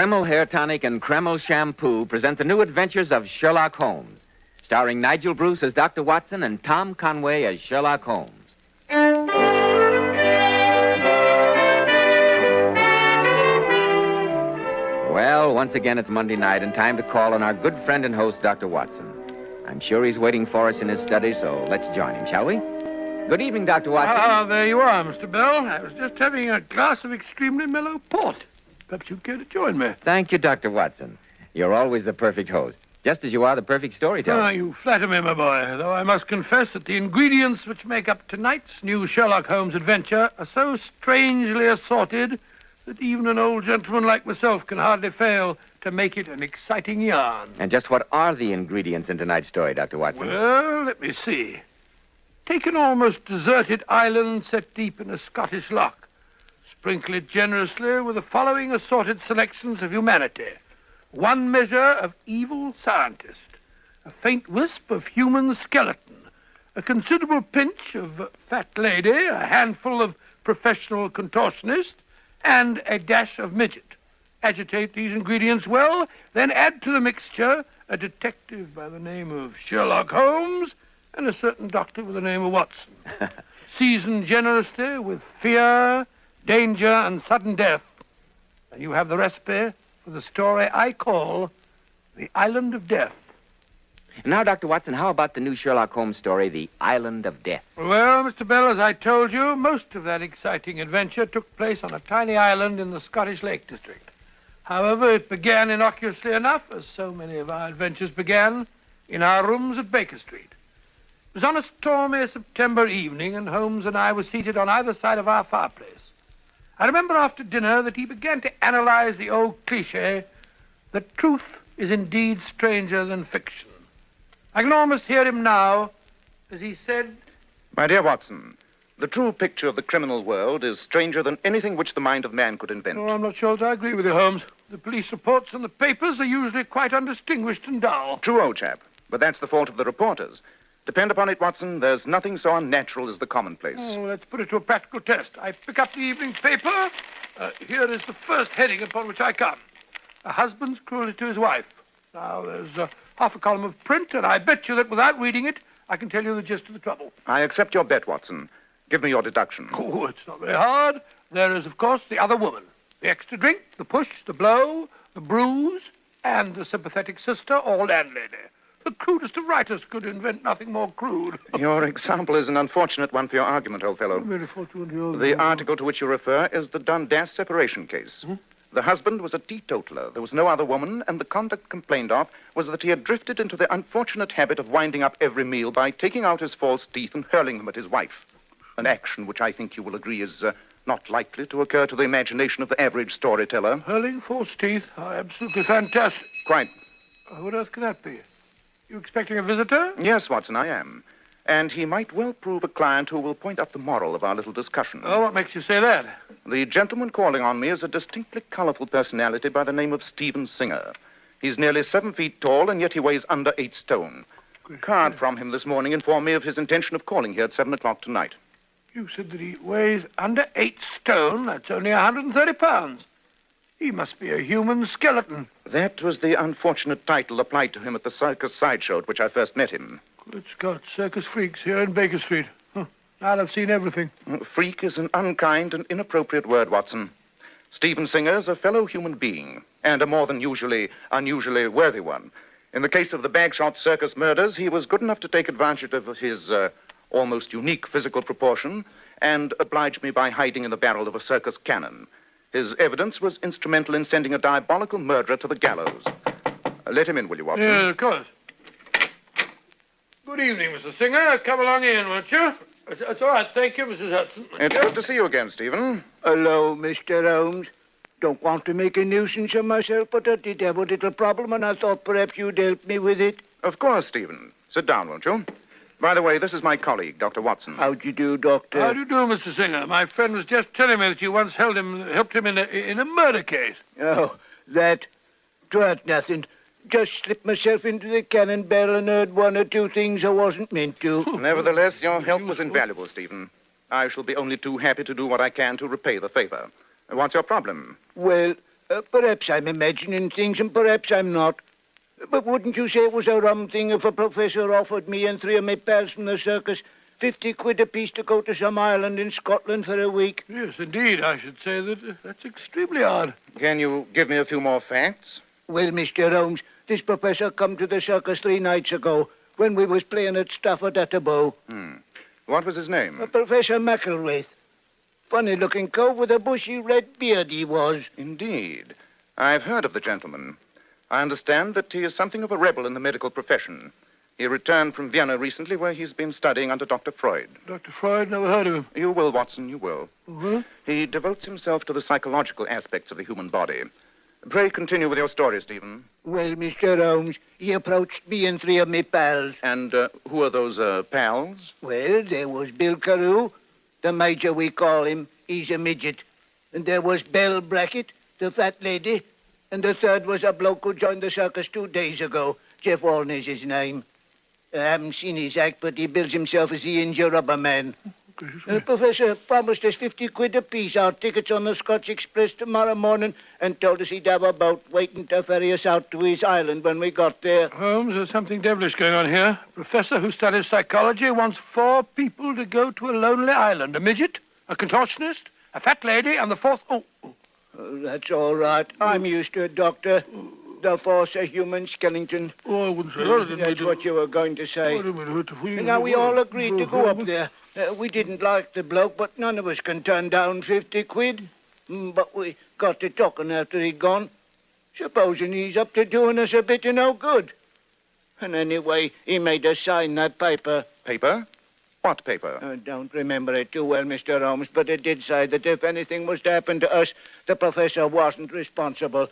Kreml Hair Tonic and Kreml Shampoo present the new adventures of Sherlock Holmes, starring Nigel Bruce as Dr. Watson and Tom Conway as Sherlock Holmes. Well, once again, it's Monday night and time to call on our good friend and host, Dr. Watson. I'm sure he's waiting for us in his study, so let's join him, shall we? Good evening, Dr. Watson. Ah, there you are, Mr. Bell. I was just having a glass of extremely mellow port. Perhaps you'd care to join me. Thank you, Dr. Watson. You're always the perfect host, just as you are the perfect storyteller. Ah, you flatter me, my boy, though I must confess that the ingredients which make up tonight's new Sherlock Holmes adventure are so strangely assorted that even an old gentleman like myself can hardly fail to make it an exciting yarn. And just what are the ingredients in tonight's story, Dr. Watson? Well, let me see. Take an almost deserted island set deep in a Scottish loch. Sprinkle it generously with the following assorted selections of humanity. 1 measure of evil scientist, a faint wisp of human skeleton, a considerable pinch of fat lady, a handful of professional contortionist, and a dash of midget. Agitate these ingredients well, then add to the mixture a detective by the name of Sherlock Holmes and a certain doctor with the name of Watson. Season generously with fear, danger, and sudden death. And you have the recipe for the story I call The Island of Death. Now, Dr. Watson, how about the new Sherlock Holmes story, The Island of Death? Well, Mr. Bell, as I told you, most of that exciting adventure took place on a tiny island in the Scottish Lake District. However, it began innocuously enough, as so many of our adventures began, in our rooms at Baker Street. It was on a stormy September evening, and Holmes and I were seated on either side of our fireplace. I remember after dinner that he began to analyze the old cliché that truth is indeed stranger than fiction. I can almost hear him now as he said, "My dear Watson, the true picture of the criminal world is stranger than anything which the mind of man could invent." "Oh, I'm not sure that I agree with you, Holmes. The police reports in the papers are usually quite undistinguished and dull." True, old chap, but that's the fault of the reporters. Depend upon it, Watson, there's nothing so unnatural as the commonplace. Oh, let's put it to a practical test. I pick up the evening paper. Here is the first heading upon which I come. A husband's cruelty to his wife. Now, there's half a column of print, and I bet you that without reading it, I can tell you the gist of the trouble. I accept your bet, Watson. Give me your deduction. Oh, it's not very hard. There is, of course, the other woman. The extra drink, the push, the blow, the bruise, and the sympathetic sister, all landlady. The crudest of writers could invent nothing more crude. Your example is an unfortunate one for your argument, old fellow. Very fortunate. The article to which you refer is the Dundas separation case. The husband was a teetotaler. There was no other woman, and the conduct complained of was that he had drifted into the unfortunate habit of winding up every meal by taking out his false teeth and hurling them at his wife. An action which I think you will agree is not likely to occur to the imagination of the average storyteller. Hurling false teeth? Oh, absolutely fantastic. Quite. What else can that be? You expecting a visitor? Yes, Watson, I am. And he might well prove a client who will point out the moral of our little discussion. Oh, what makes you say that? The gentleman calling on me is a distinctly colorful personality by the name of Stephen Singer. He's nearly 7 feet tall, and yet he weighs under 8 stone. A card from him this morning informed me of his intention of calling here at 7 o'clock tonight. You said that he weighs under 8 stone. That's only 130 pounds. He must be a human skeleton. That was the unfortunate title applied to him at the circus sideshow at which I first met him. Good Scott, circus freaks here in Baker Street. Now I've seen everything. Freak is an unkind and inappropriate word, Watson. Stephen Singer's a fellow human being, and a more than unusually worthy one. In the case of the Bagshot circus murders, he was good enough to take advantage of his almost unique physical proportion and oblige me by hiding in the barrel of a circus cannon. His evidence was instrumental in sending a diabolical murderer to the gallows. Let him in, will you, Watson? Yes, of course. Good evening, Mr. Singer. Come along in, won't you? It's all right, thank you, Mrs. Hudson. It's good to see you again, Stephen. Hello, Mr. Holmes. Don't want to make a nuisance of myself, but I did have a little problem, and I thought perhaps you'd help me with it. Of course, Stephen. Sit down, won't you? By the way, this is my colleague, Dr. Watson. How do you do, Doctor? How do you do, Mr. Singer? My friend was just telling me that you once helped him in a murder case. Oh, that? 'Twas nothing. Just slipped myself into the cannon barrel and heard 1 or 2 things I wasn't meant to. Nevertheless, your help was invaluable, Stephen. I shall be only too happy to do what I can to repay the favor. What's your problem? Well, Perhaps I'm imagining things, and perhaps I'm not. But wouldn't you say it was a rum thing if a professor offered me and three of my pals from the circus 50 quid apiece to go to some island in Scotland for a week? Yes, indeed. I should say that that's extremely odd. Can you give me a few more facts? Well, Mr. Holmes, this professor come to the circus 3 nights ago when we was playing at Stafford at the Bow. What was his name? Professor McElwraith. Funny-looking cove with a bushy red beard he was. Indeed. I've heard of the gentleman. I understand that he is something of a rebel in the medical profession. He returned from Vienna recently, where he's been studying under Dr. Freud. Dr. Freud? Never heard of him. You will, Watson, you will. Uh-huh. He devotes himself to the psychological aspects of the human body. Pray continue with your story, Stephen. Well, Mr. Holmes, he approached me and three of me pals. And who are those pals? Well, there was Bill Carew, the major we call him. He's a midget. And there was Belle Brackett, the fat lady. And the third was a bloke who joined the circus 2 days ago. Jeff Walner's his name. I haven't seen his act, but he bills himself as the Injure Rubber Man. Professor promised us 50 quid apiece, our tickets on the Scotch Express tomorrow morning, and told us he'd have a boat waiting to ferry us out to his island when we got there. Holmes, there's something devilish going on here. A professor who studies psychology wants 4 people to go to a lonely island. A midget, a contortionist, a fat lady, and the fourth... Oh, that's all right. I'm used to it, Doctor. The force of human skeleton. Oh, I wouldn't say that. That's what you were going to say. And now we all agreed to go up there. We didn't like the bloke, but none of us can turn down 50 quid. But we got to talking after he'd gone. Supposing he's up to doing us a bit of no good. And anyway, he made us sign that paper. Paper? What paper? I don't remember it too well, Mr. Holmes, but it did say that if anything was to happen to us, the professor wasn't responsible.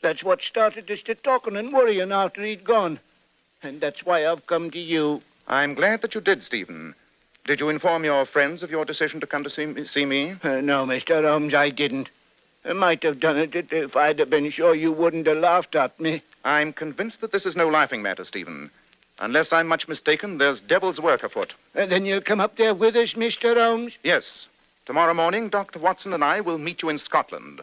That's what started us to talking and worrying after he'd gone. And that's why I've come to you. I'm glad that you did, Stephen. Did you inform your friends of your decision to come to see me? No, Mr. Holmes, I didn't. I might have done it if I'd have been sure you wouldn't have laughed at me. I'm convinced that this is no laughing matter, Stephen. Unless I'm much mistaken, there's devil's work afoot. Then you'll come up there with us, Mr. Holmes? Yes. Tomorrow morning, Dr. Watson and I will meet you in Scotland.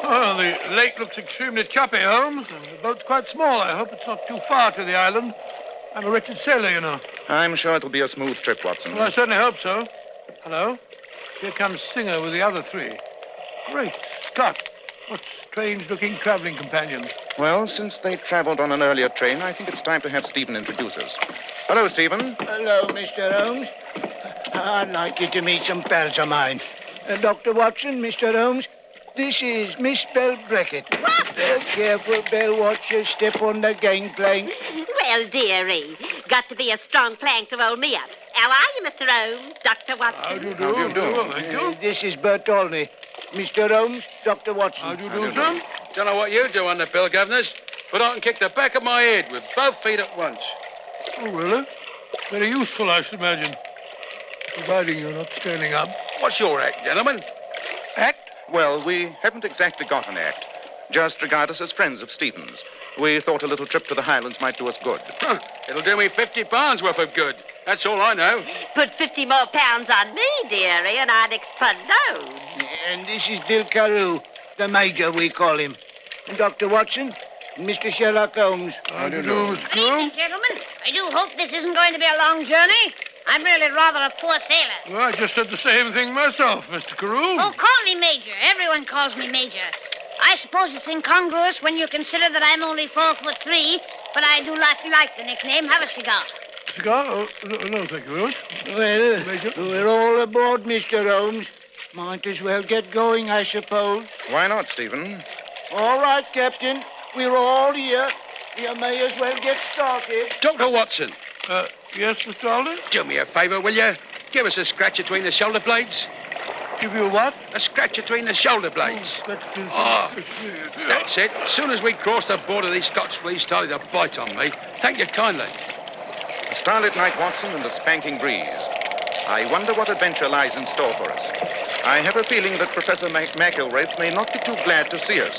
Well, the lake looks extremely choppy, Holmes. The boat's quite small. I hope it's not too far to the island. I'm a wretched sailor, you know. I'm sure it'll be a smooth trip, Watson. Well, I certainly hope so. Hello? Here comes Singer with the other 3. Great Scott. What strange-looking traveling companions. Well, since they traveled on an earlier train, I think it's time to have Stephen introduce us. Hello, Stephen. Hello, Mr. Holmes. I'd like you to meet some pals of mine. Dr. Watson, Mr. Holmes, this is Miss Belle Brackett. Careful, Belle. Watch your step on the gangplank. Well, dearie, got to be a strong plank to hold me up. How are you, Mr. Holmes? Dr. Watson? How do you do? How do you do? Oh, thank you. This is Bertoldi. Mr. Holmes, Dr. Watson. How do you do, son? Don't know what you do on the bill, governors, but I can kick the back of my head with both feet at once. Oh, really? Very useful, I should imagine. Providing you're not standing up. What's your act, gentlemen? Act? Well, we haven't exactly got an act. Just regard us as friends of Stephen's. We thought a little trip to the Highlands might do us good. Huh, it'll do me 50 pounds worth of good. That's all I know. Put 50 more pounds on me, dearie, and I'd explode. And this is Bill Carew, the major, we call him. And Dr. Watson, Mr. Sherlock Holmes. How do you do, Mr. Good evening, gentlemen. I do hope this isn't going to be a long journey. I'm really rather a poor sailor. Well, I just said the same thing myself, Mr. Carew. Oh, call me Major. Everyone calls me Major. I suppose it's incongruous when you consider that I'm only 4'3", but I do like the nickname. Have a cigar. Cigar? Oh, no, thank you very much. Well, Major? we're all aboard, Mr. Holmes. Might as well get going, I suppose. Why not, Stephen? All right, Captain. We're all here. You may as well get started. Dr. Watson, Yes, Mr. Alden? do me a favour, will you? Give us a scratch between the shoulder blades. Give you a what? A scratch between the shoulder blades. Oh, That's it. As soon as we crossed the border, these Scotch fleas started to bite on me. Thank you kindly. A starlit night, Watson, and a spanking breeze. I wonder what adventure lies in store for us. I have a feeling that Professor McIlwraith may not be too glad to see us.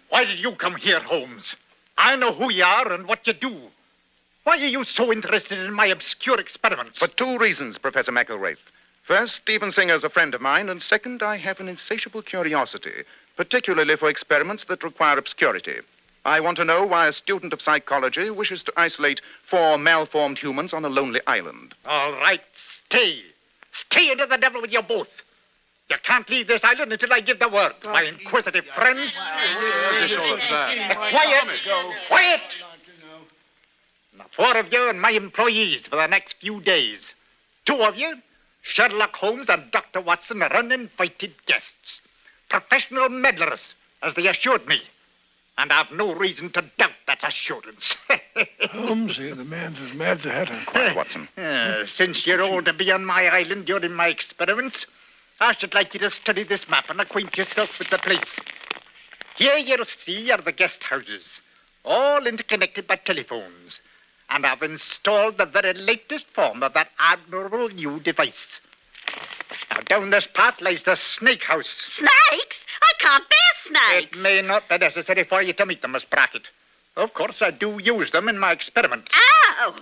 Why did you come here, Holmes? I know who you are and what you do. Why are you so interested in my obscure experiments? For two reasons, Professor McIlwraith. First, Stephen Singer's a friend of mine, and second, I have an insatiable curiosity, particularly for experiments that require obscurity. I want to know why a student of psychology wishes to isolate 4 malformed humans on a lonely island. All right, stay. Stay into the devil with you both. You can't leave this island until I give the word. My inquisitive friends. Quiet! Quiet! The 4 of you and my employees for the next few days. 2 of you, Sherlock Holmes and Dr. Watson, are uninvited guests. Professional meddlers, as they assured me. And I've no reason to doubt that assurance. Holmes, the man's as mad as a hatter. Quiet, Watson. Since you're all to be on my island during my experiments, I should like you to study this map and acquaint yourself with the place. Here you'll see are the guest houses, all interconnected by telephones. And I've installed the very latest form of that admirable new device. Now, down this path lies the snake house. Snakes? I can't bear snakes. It may not be necessary for you to meet them, Miss Brackett. Of course, I do use them in my experiments. Oh!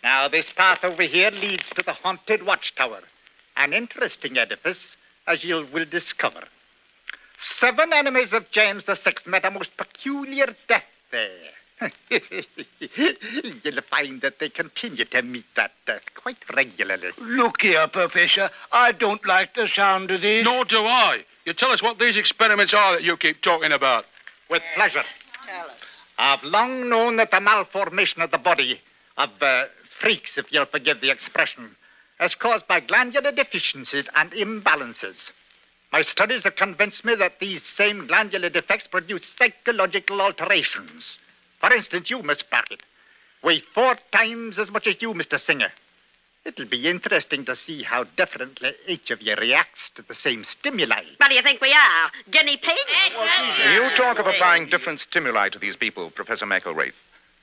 Now, this path over here leads to the haunted watchtower. An interesting edifice, as you will discover. 7 enemies of James VI met a most peculiar death there. You'll find that they continue to meet that death quite regularly. Look here, Professor. I don't like the sound of this. Nor do I. You tell us what these experiments are that you keep talking about. With pleasure. I've long known that the malformation of the body of freaks, if you'll forgive the expression, is caused by glandular deficiencies and imbalances. My studies have convinced me that these same glandular defects produce psychological alterations. For instance, you, Miss Brackett, weigh 4 times as much as you, Mr. Singer. It'll be interesting to see how differently each of you reacts to the same stimuli. What do you think we are? Guinea pigs? You talk of applying different stimuli to these people, Professor McIlwraith.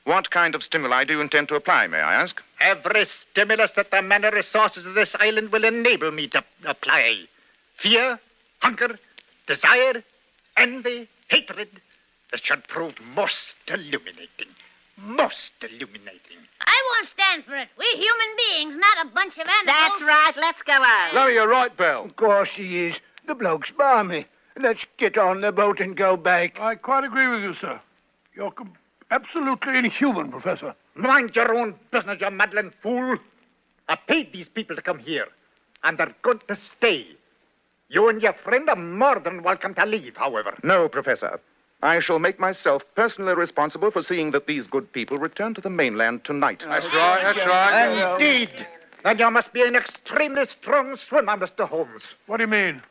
What kind of stimuli do you intend to apply, may I ask? Every stimulus that the men and resources of this island will enable me to apply. Fear, hunger, desire, envy, hatred. This should prove most illuminating. Most illuminating. I won't stand for it. We're human beings, not a bunch of animals. That's right. Let's go on. No, you're right, Belle. Of course he is. The bloke's balmy. Let's get on the boat and go back. I quite agree with you, sir. You're absolutely inhuman, Professor. Mind your own business, you meddling fool. I paid these people to come here, and they're going to stay. You and your friend are more than welcome to leave, however. No, Professor. I shall make myself personally responsible for seeing that these good people return to the mainland tonight. That's right. Indeed. Then you must be an extremely strong swimmer, Mr. Holmes. What do you mean?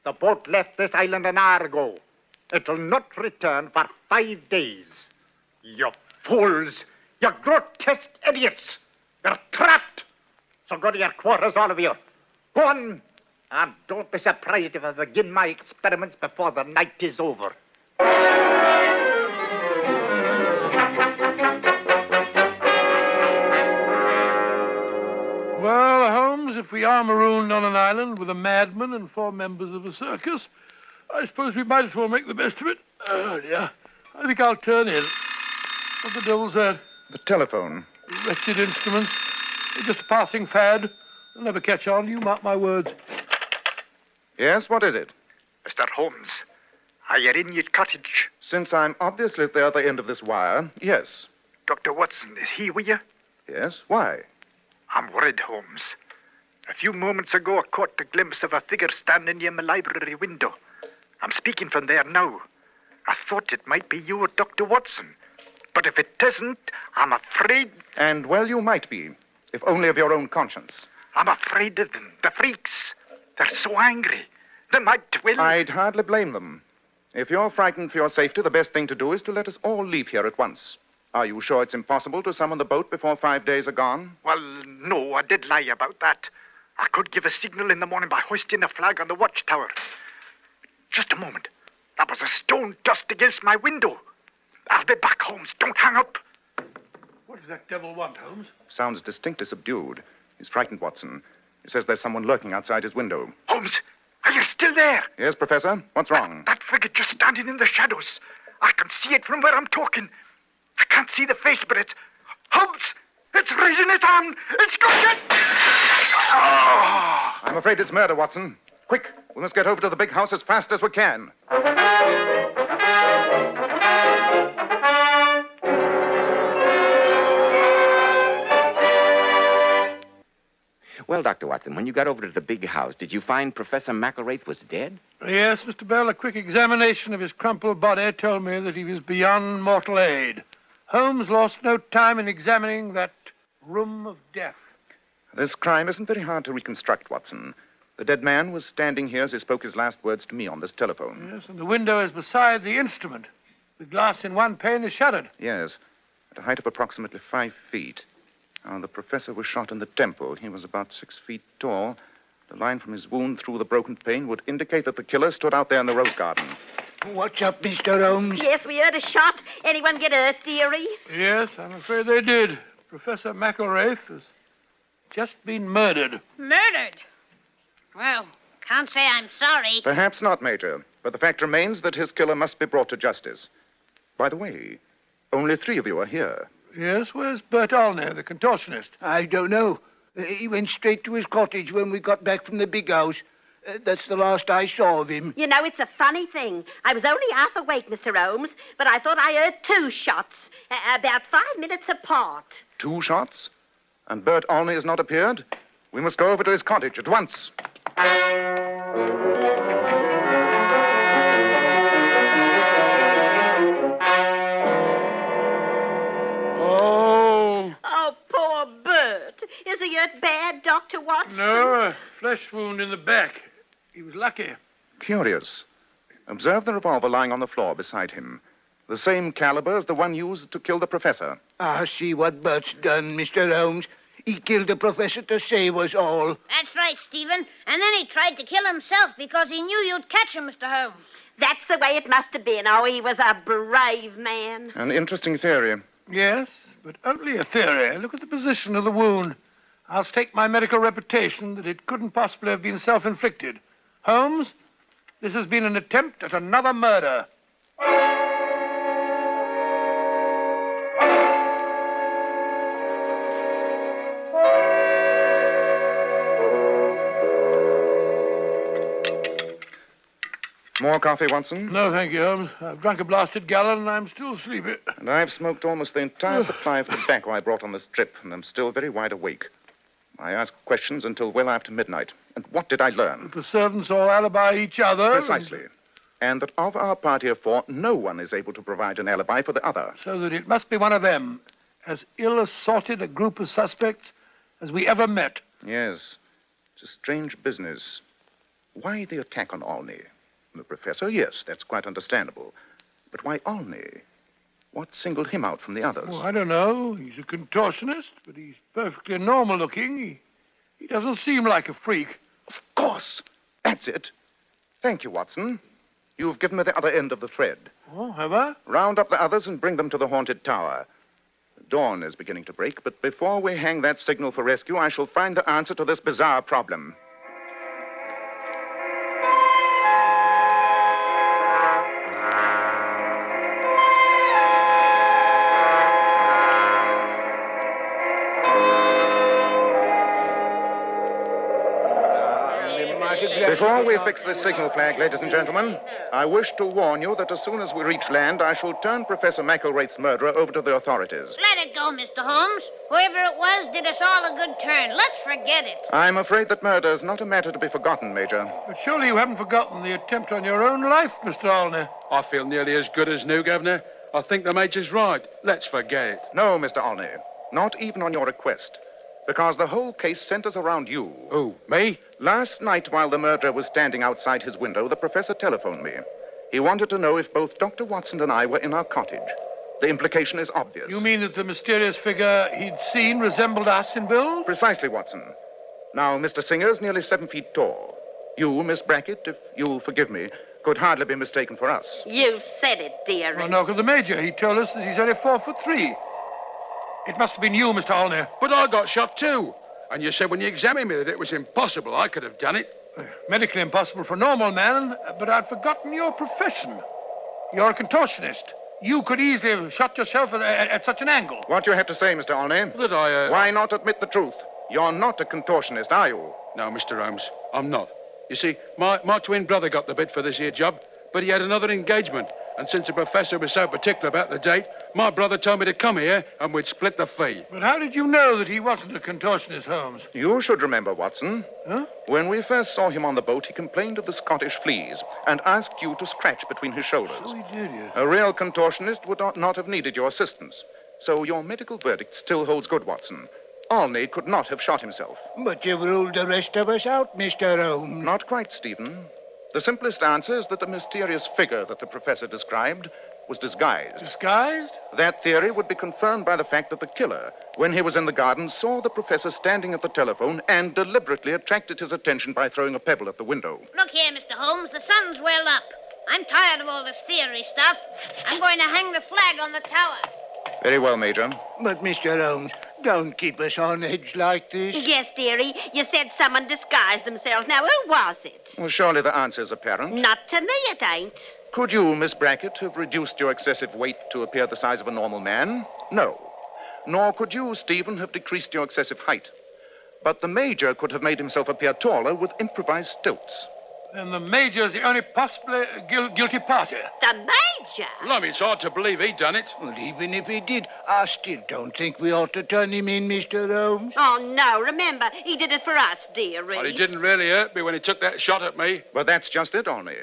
The boat left this island an hour ago. It will not return for 5 days. You fools! You grotesque idiots! You're trapped! So go to your quarters, all of you. Go on! And don't be surprised if I begin my experiments before the night is over. Well, Holmes, if we are marooned on an island with a madman and 4 members of a circus, I suppose we might as well make the best of it. Oh, dear. I think I'll turn in. What the devil's that? The telephone. Wretched instruments. They're just a passing fad. They'll never catch on, you mark my words. Yes, what is it? Mr. Holmes, are you in your cottage? Since I'm obviously at the other end of this wire, yes. Dr. Watson, is he with you? Yes, why? I'm worried, Holmes. A few moments ago, I caught a glimpse of a figure standing near my library window. I'm speaking from there now. I thought it might be you or Dr. Watson. But if it isn't, I'm afraid... And, well, you might be, if only of your own conscience. I'm afraid of them, the freaks. They're so angry. They might will... I'd hardly blame them. If you're frightened for your safety, the best thing to do is to let us all leave here at once. Are you sure it's impossible to summon the boat before 5 days are gone? Well, no, I did lie about that. I could give a signal in the morning by hoisting a flag on the watchtower. Just a moment. There was a stone dust against my window. I'll be back, Holmes. Don't hang up. What does that devil want, Holmes? Sounds distinctly subdued. He's frightened, Watson. He says there's someone lurking outside his window. Holmes, are you still there? Yes, Professor? What's wrong? That figure just standing in the shadows. I can see it from where I'm talking. I can't see the face, but it's... Holmes! It's raising its arm! It's got it! Oh! I'm afraid it's murder, Watson. Quick, we must get over to the big house as fast as we can. Well, Dr. Watson, when you got over to the big house, did you find Professor McElraith was dead? Yes, Mr. Bell, a quick examination of his crumpled body told me that he was beyond mortal aid. Holmes lost no time in examining that room of death. This crime isn't very hard to reconstruct, Watson. The dead man was standing here as he spoke his last words to me on this telephone. Yes, and the window is beside the instrument. The glass in one pane is shattered. Yes, at a height of approximately 5 feet. The professor was shot in the temple. He was about 6 feet tall. The line from his wound through the broken pane would indicate that the killer stood out there in the rose garden. What's up, Mr. Holmes? Yes, we heard a shot. Anyone get hurt, dearie? Yes, I'm afraid they did. Professor McElraith has just been murdered. Murdered? Well, can't say I'm sorry. Perhaps not, Major, but the fact remains that his killer must be brought to justice. By the way, only 3 of you are here. Yes, where's Bert Olney, the contortionist? I don't know. He went straight to his cottage when we got back from the big house. That's the last I saw of him. You know, it's a funny thing. I was only half awake, Mr. Holmes, but I thought I heard 2 shots, about 5 minutes apart. 2 shots? And Bert Olney has not appeared? We must go over to his cottage at once. Oh, poor Bert. Is he hurt bad, Dr. Watson? No, a flesh wound in the back. He was lucky. Curious. Observe the revolver lying on the floor beside him. The same caliber as the one used to kill the professor. I see what Bert's done, Mr. Holmes. He killed the professor to save us all. That's right, Stephen. And then he tried to kill himself because he knew you'd catch him, Mr. Holmes. That's the way it must have been. Oh, he was a brave man. An interesting theory. Yes, but only a theory. Look at the position of the wound. I'll stake my medical reputation that it couldn't possibly have been self-inflicted. Holmes, this has been an attempt at another murder. More coffee, Watson? No, thank you, Holmes. I've drunk a blasted gallon and I'm still sleepy. And I've smoked almost the entire supply of tobacco I brought on this trip, and I'm still very wide awake. I asked questions until well after midnight. And what did I learn? The servants all alibi each other. Precisely. And that of our party of 4, no one is able to provide an alibi for the other. So that it must be one of them. As ill-assorted a group of suspects as we ever met. Yes. It's a strange business. Why the attack on Olney? The professor, yes, that's quite understandable. But why Olney? What singled him out from the others? Oh, I don't know. He's a contortionist, but he's perfectly normal looking. He doesn't seem like a freak. Of course. That's it. Thank you, Watson. You've given me the other end of the thread. Oh, have I? Round up the others and bring them to the haunted tower. The dawn is beginning to break, but before we hang that signal for rescue, I shall find the answer to this bizarre problem. Before we fix this signal flag, ladies and gentlemen, I wish to warn you that as soon as we reach land, I shall turn Professor McElraith's murderer over to the authorities. Let it go, Mr. Holmes. Whoever it was did us all a good turn. Let's forget it. I'm afraid that murder is not a matter to be forgotten, Major. But surely you haven't forgotten the attempt on your own life, Mr. Olney. I feel nearly as good as new, Governor. I think the Major's right. Let's forget it. No, Mr. Olney. Not even on your request. Because the whole case centers around you. Who, me? Last night, while the murderer was standing outside his window, the professor telephoned me. He wanted to know if both Dr. Watson and I were in our cottage. The implication is obvious. You mean that the mysterious figure he'd seen resembled us in build? Precisely, Watson. Now, Mr. Singer's nearly 7 feet tall. You, Miss Brackett, if you'll forgive me, could hardly be mistaken for us. You said it, dearie. Well, no, 'cause the Major, he told us that he's only 4'3". It must have been you, Mr. Olney. But I got shot too. And you said when you examined me that it was impossible I could have done it. Medically impossible for a normal man, but I'd forgotten your profession. You're a contortionist. You could easily have shot yourself at such an angle. What do you have to say, Mr. Olney? That I, Why not admit the truth? You're not a contortionist, are you? No, Mr. Holmes, I'm not. You see, my twin brother got the bit for this here job, but he had another engagement. And since the professor was so particular about the date, my brother told me to come here and we'd split the fee. But how did you know that he wasn't a contortionist, Holmes? You should remember, Watson. Huh? When we first saw him on the boat, he complained of the Scottish fleas and asked you to scratch between his shoulders. Oh, he did, yes. A real contortionist would not have needed your assistance. So your medical verdict still holds good, Watson. Olney could not have shot himself. But you've ruled the rest of us out, Mr. Holmes. Not quite, Stephen. The simplest answer is that the mysterious figure that the professor described was disguised. Disguised? That theory would be confirmed by the fact that the killer, when he was in the garden, saw the professor standing at the telephone and deliberately attracted his attention by throwing a pebble at the window. Look here, Mr. Holmes, the sun's well up. I'm tired of all this theory stuff. I'm going to hang the flag on the tower. Very well, Major. But, Mr. Holmes, don't keep us on edge like this. Yes, dearie. You said someone disguised themselves. Now, who was it? Well, surely the answer's apparent. Not to me, it ain't. Could you, Miss Brackett, have reduced your excessive weight to appear the size of a normal man? No. Nor could you, Stephen, have decreased your excessive height. But the Major could have made himself appear taller with improvised stilts. Then the Major's the only possibly guilty party. The Major? Well, I mean, it's hard to believe he'd done it. Well, even if he did, I still don't think we ought to turn him in, Mr. Holmes. Oh, no. Remember, he did it for us, dearie. Well, he didn't really hurt me when he took that shot at me. But that's just it, Olney.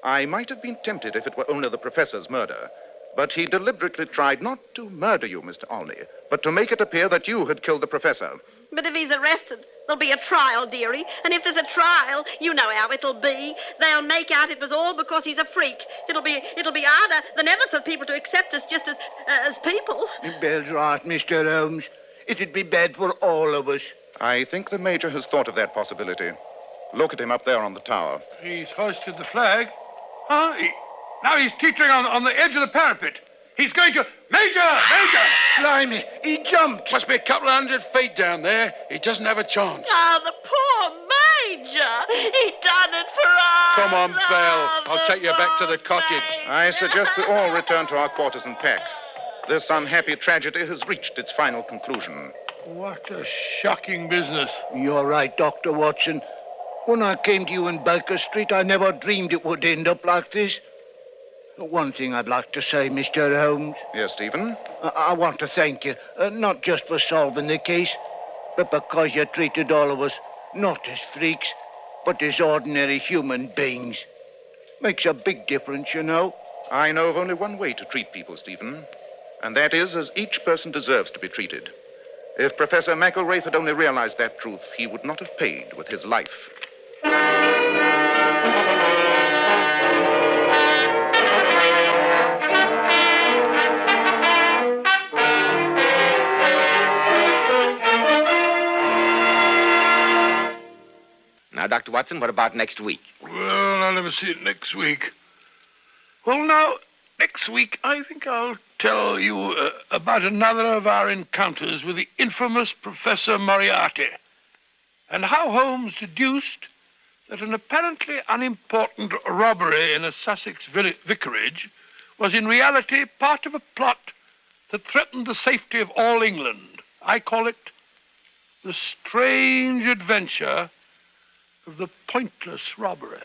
I might have been tempted if it were only the professor's murder. But he deliberately tried not to murder you, Mr. Olney, but to make it appear that you had killed the professor. But if he's arrested, there'll be a trial, dearie. And if there's a trial, you know how it'll be. They'll make out it was all because he's a freak. It'll be harder than ever for people to accept us just as people. Bell's right, Mr. Holmes. It'd be bad for all of us. I think the Major has thought of that possibility. Look at him up there on the tower. He's hoisted the flag. Huh? Now he's teetering on the edge of the parapet. He's going to... Major! Blimey, he jumped. Must be a couple of 100 feet down there. He doesn't have a chance. Oh, the poor Major. He done it for us. Come on, Belle. I'll take you back to the cottage. I suggest we all return to our quarters and pack. This unhappy tragedy has reached its final conclusion. What a shocking business. You're right, Dr. Watson. When I came to you in Baker Street, I never dreamed it would end up like this. One thing I'd like to say, Mr. Holmes. Yes, Stephen? I want to thank you, not just for solving the case, but because you treated all of us not as freaks, but as ordinary human beings. Makes a big difference, you know. I know of only one way to treat people, Stephen, and that is as each person deserves to be treated. If Professor McElwraith had only realized that truth, he would not have paid with his life. Now, Dr. Watson, what about next week? Well, now, let me see it next week. Well, now, next week, I think I'll tell you about another of our encounters with the infamous Professor Moriarty, and how Holmes deduced that an apparently unimportant robbery in a Sussex vicarage was in reality part of a plot that threatened the safety of all England. I call it the strange adventure of the pointless robbery.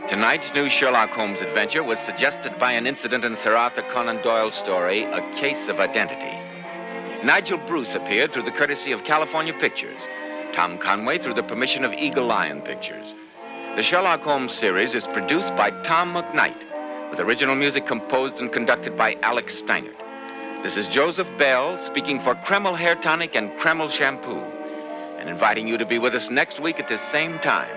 Tonight's new Sherlock Holmes adventure was suggested by an incident in Sir Arthur Conan Doyle's story, A Case of Identity. Nigel Bruce appeared through the courtesy of California Pictures, Tom Conway through the permission of Eagle Lion Pictures. The Sherlock Holmes series is produced by Tom McKnight, with original music composed and conducted by Alex Steinert. This is Joseph Bell speaking for Kreml Hair Tonic and Kreml Shampoo, and inviting you to be with us next week at this same time,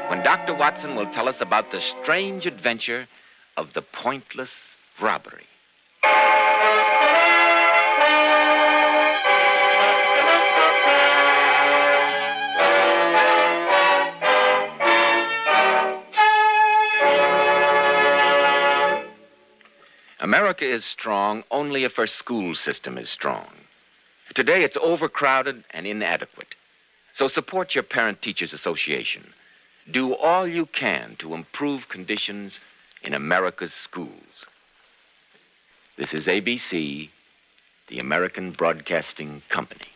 when Dr. Watson will tell us about the strange adventure of the pointless robbery. America is strong only if her school system is strong. Today, it's overcrowded and inadequate. So support your Parent-Teachers Association. Do all you can to improve conditions in America's schools. This is ABC, the American Broadcasting Company.